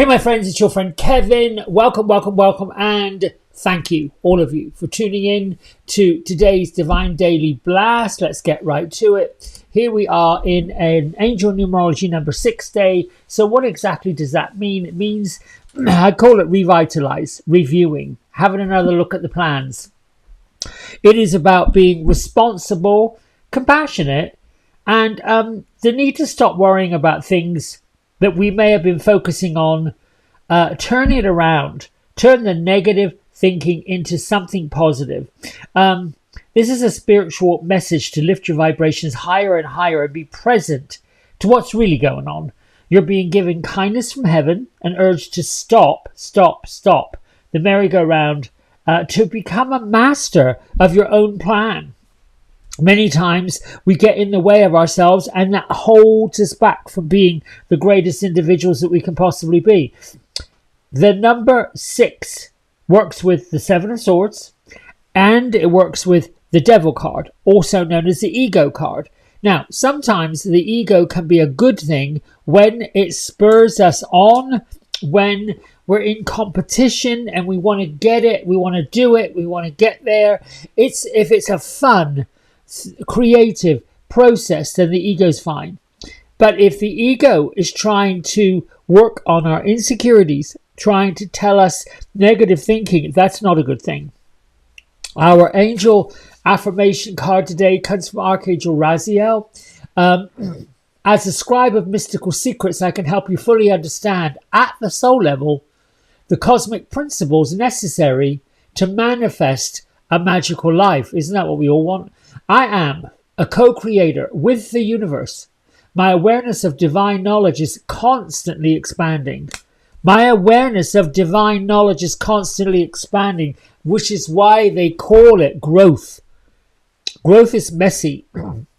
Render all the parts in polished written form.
Hey my friends, it's your friend Kevin. Welcome, and thank you, all of you, for tuning in to today's Divine Daily Blast. Let's get right to it. Here we are in an angel numerology number 6 day. So what exactly does that mean? It means, I call it revitalize, reviewing, having another look at the plans. It is about being responsible, compassionate, and the need to stop worrying about things that we may have been focusing on, turn it around, turn the negative thinking into something positive. This is a spiritual message to lift your vibrations higher and higher and be present to what's really going on. You're being given kindness from heaven, an urge to stop the merry-go-round, to become a master of your own plan. Many times we get in the way of ourselves, and that holds us back from being the greatest individuals that we can possibly be. The number 6 works with the 7 of Swords, and it works with the Devil card, also known as the Ego card. Now, sometimes the ego can be a good thing when it spurs us on, when we're in competition and we want to get it, we want to do it, we want to get there. If it's a fun, creative process, then the ego's fine. But if the ego is trying to work on our insecurities, trying to tell us negative thinking, that's not a good thing. Our angel affirmation card today comes from Archangel Raziel. As a scribe of mystical secrets, I can help you fully understand at the soul level the cosmic principles necessary to manifest a magical life. Isn't that what we all want? I am a co-creator with the universe. My awareness of divine knowledge is constantly expanding. Which is why they call it growth. Growth is messy.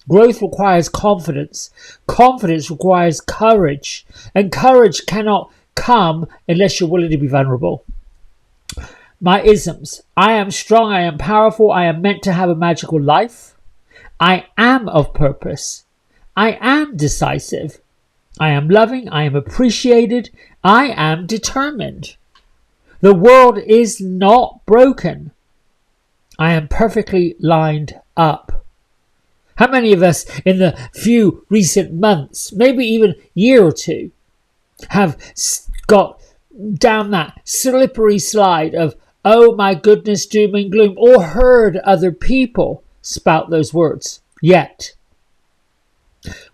Growth requires confidence. Confidence requires courage. And courage cannot come unless you're willing to be vulnerable. My isms. I am strong. I am powerful. I am meant to have a magical life. I am of purpose. I am decisive. I am loving. I am appreciated. I am determined. The world is not broken. I am perfectly lined up. How many of us in the few recent months, maybe even year or two, have got down that slippery slide of, oh my goodness, doom and gloom, or heard other people spout those words? Yet,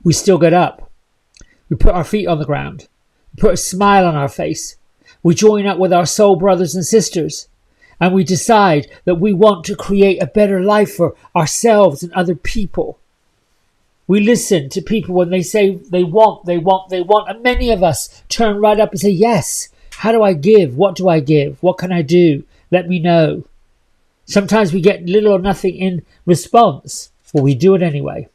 we still get up. We put our feet on the ground. We put a smile on our face. We join up with our soul brothers and sisters. And we decide that we want to create a better life for ourselves and other people. We listen to people when they say they want. And many of us turn right up and say, yes, how do I give? What do I give? What can I do? Let me know. Sometimes we get little or nothing in response, but we do it anyway.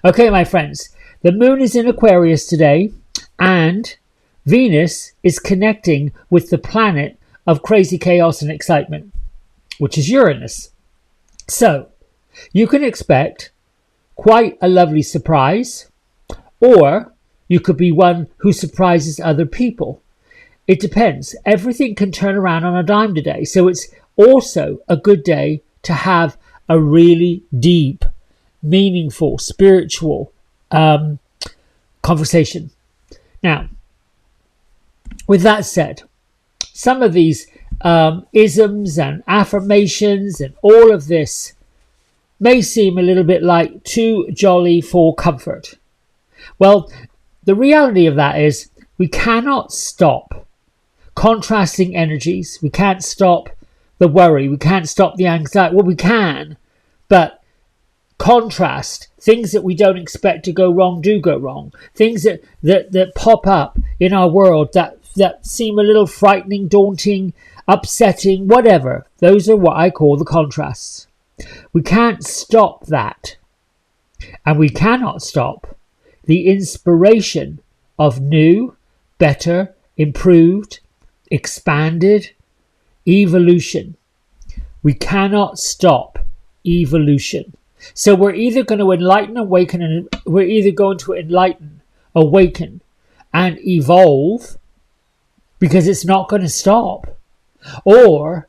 Okay, my friends, the moon is in Aquarius today, and Venus is connecting with the planet of crazy chaos and excitement, which is Uranus. So, you can expect quite a lovely surprise, or you could be one who surprises other people. It depends. Everything can turn around on a dime today, so it's also a good day to have a really deep, meaningful, spiritual conversation. Now, with that said, some of these isms and affirmations and all of this may seem a little bit like too jolly for comfort. Well, the reality of that is we cannot stop contrasting energies. We can't stop the worry. We can't stop the anxiety. Well, we can, but contrast things that we don't expect to go wrong do go wrong. Things that pop up in our world that seem a little frightening, daunting, upsetting, whatever. Those are what I call the contrasts. We can't stop that. And we cannot stop the inspiration of new, better, improved, expanded evolution. We cannot stop evolution. So we're either going to enlighten, awaken, and we're either going to enlighten, awaken, and evolve, because it's not going to stop. Or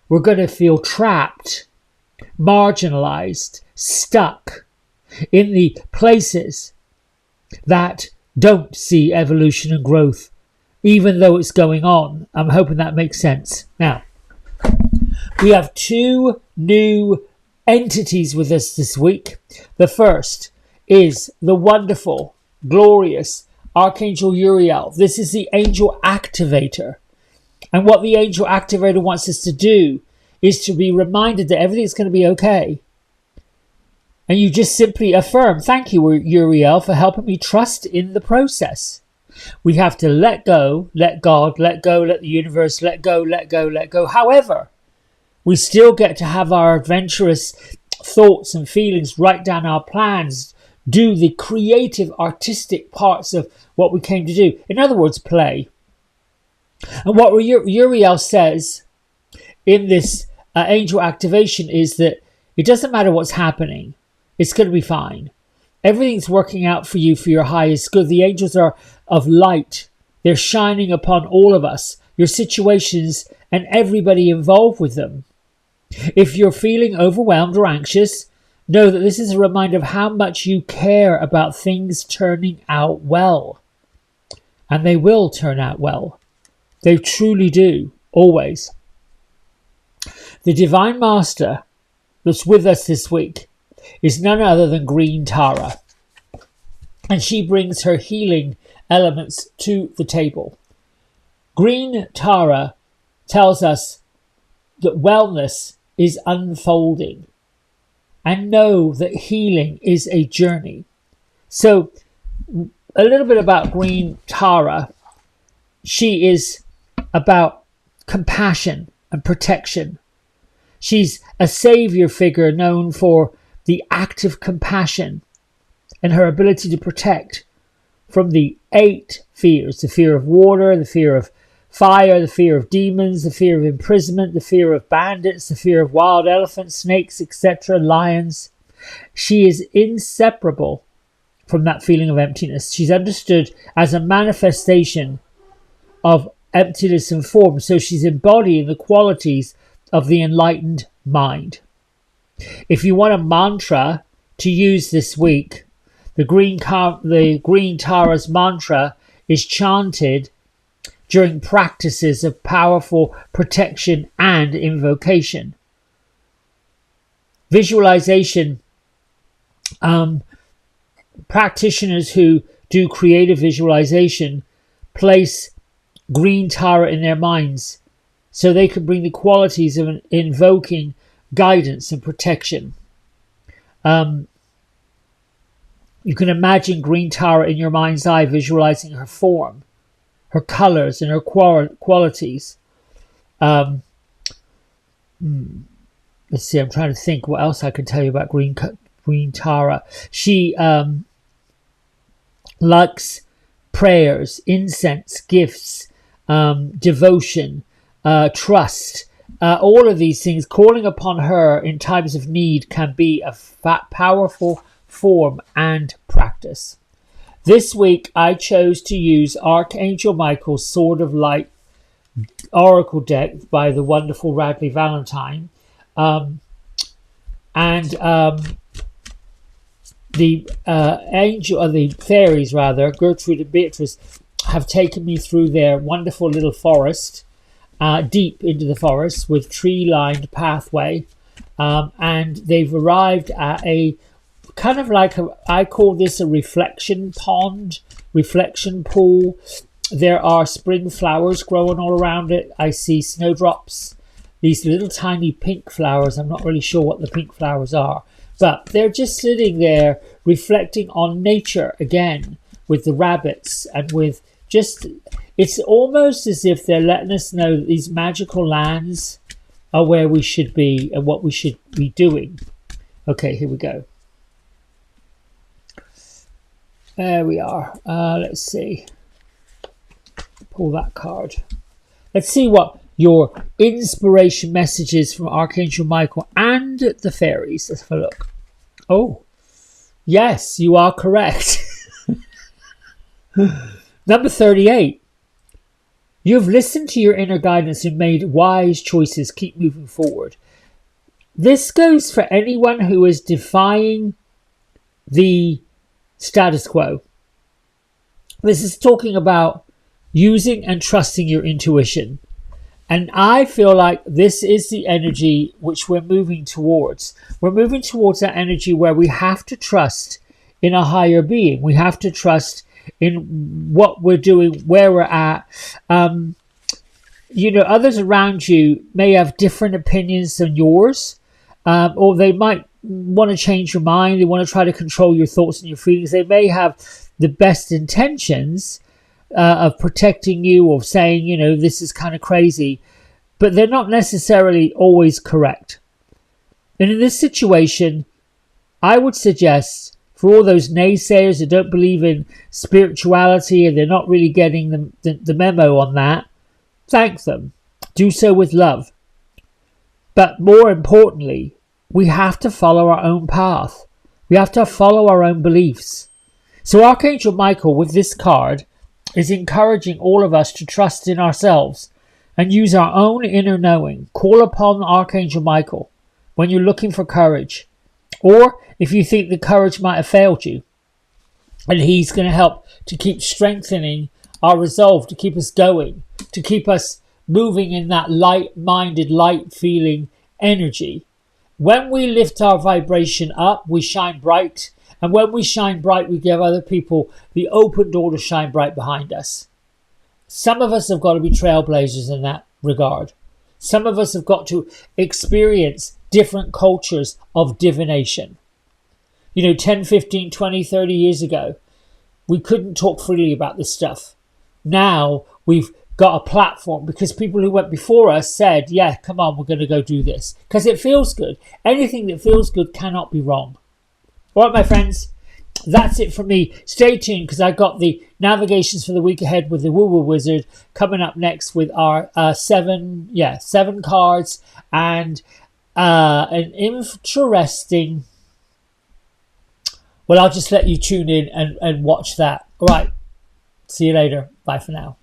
we're going to feel trapped, marginalized, stuck in the places that don't see evolution and growth, even though it's going on. I'm hoping that makes sense. Now, we have two new entities with us this week. The first is the wonderful, glorious Archangel Uriel. This is the angel activator. And what the angel activator wants us to do is to be reminded that everything's going to be okay. And you just simply affirm, thank you, Uriel, for helping me trust in the process. We have to let go, let God, let go, let the universe, let go, let go, let go. However, we still get to have our adventurous thoughts and feelings, write down our plans, do the creative, artistic parts of what we came to do. In other words, play. And what Uriel says in this angel activation is that it doesn't matter what's happening. It's going to be fine. Everything's working out for you for your highest good. The angels are of light. They're shining upon all of us, your situations, and everybody involved with them. If you're feeling overwhelmed or anxious, know that this is a reminder of how much you care about things turning out well. And they will turn out well. They truly do, always. The Divine Master that's with us this week is none other than Green Tara. And she brings her healing elements to the table. Green Tara tells us that wellness is unfolding. And know that healing is a journey. So, a little bit about Green Tara. She is about compassion and protection. She's a savior figure known for the act of compassion and her ability to protect from the 8 fears. The fear of water, the fear of fire, the fear of demons, the fear of imprisonment, the fear of bandits, the fear of wild elephants, snakes, etc., lions. She is inseparable from that feeling of emptiness. She's understood as a manifestation of emptiness and form. So she's embodying the qualities of the enlightened mind. If you want a mantra to use this week, the Green Tara's mantra is chanted during practices of powerful protection and invocation. Visualization. Practitioners who do creative visualization place Green Tara in their minds so they can bring the qualities of invoking guidance and protection. You can imagine Green Tara in your mind's eye, visualizing her form, her colors, and her qualities. Let's see, I'm trying to think what else I can tell you about Green Tara. She likes prayers, incense, gifts, devotion, trust. All of these things, calling upon her in times of need, can be a powerful form and practice. This week, I chose to use Archangel Michael's Sword of Light Oracle deck by the wonderful Radley Valentine. The fairies, Gertrude and Beatrice, have taken me through their wonderful little forest, deep into the forest with tree-lined pathway, and they've arrived at a kind of like I call this a reflection pond, reflection pool. There are spring flowers growing all around it. I see snowdrops, these little tiny pink flowers. I'm not really sure what the pink flowers are, but they're just sitting there reflecting on nature again with the rabbits and with just, it's almost as if they're letting us know that these magical lands are where we should be and what we should be doing. Okay, here we go. There we are. Let's see. Pull that card. Let's see what your inspiration messages from Archangel Michael and the fairies. Let's have a look. Oh, yes, you are correct. Number 38. You've listened to your inner guidance and made wise choices. Keep moving forward. This goes for anyone who is defying the status quo. This is talking about using and trusting your intuition. And I feel like this is the energy which we're moving towards. We're moving towards that energy where we have to trust in a higher being. We have to trust in what we're doing, where we're at. Others around you may have different opinions than yours, or they might want to change your mind. They want to try to control your thoughts and your feelings. They may have the best intentions of protecting you, or saying, this is kind of crazy, but they're not necessarily always correct. And in this situation, I would suggest for all those naysayers that don't believe in spirituality and they're not really getting the memo on that, thank them. Do so with love. But more importantly, we have to follow our own path. We have to follow our own beliefs. So Archangel Michael, with this card, is encouraging all of us to trust in ourselves and use our own inner knowing. Call upon Archangel Michael when you're looking for courage, or if you think the courage might have failed you. And he's going to help to keep strengthening our resolve, to keep us going, to keep us moving in that light-minded, light-feeling energy. When we lift our vibration up, we shine bright. And when we shine bright, we give other people the open door to shine bright behind us. Some of us have got to be trailblazers in that regard. Some of us have got to experience different cultures of divination. 10, 15, 20, 30 years ago, we couldn't talk freely about this stuff. Now we've got a platform because people who went before us said, yeah, come on, we're going to go do this. Because it feels good. Anything that feels good cannot be wrong. All right, my friends, that's it from me. Stay tuned because I got the navigations for the week ahead with the Woo Woo Wizard coming up next with our 7 cards and an interesting... Well, I'll just let you tune in and watch that. All right, see you later. Bye for now.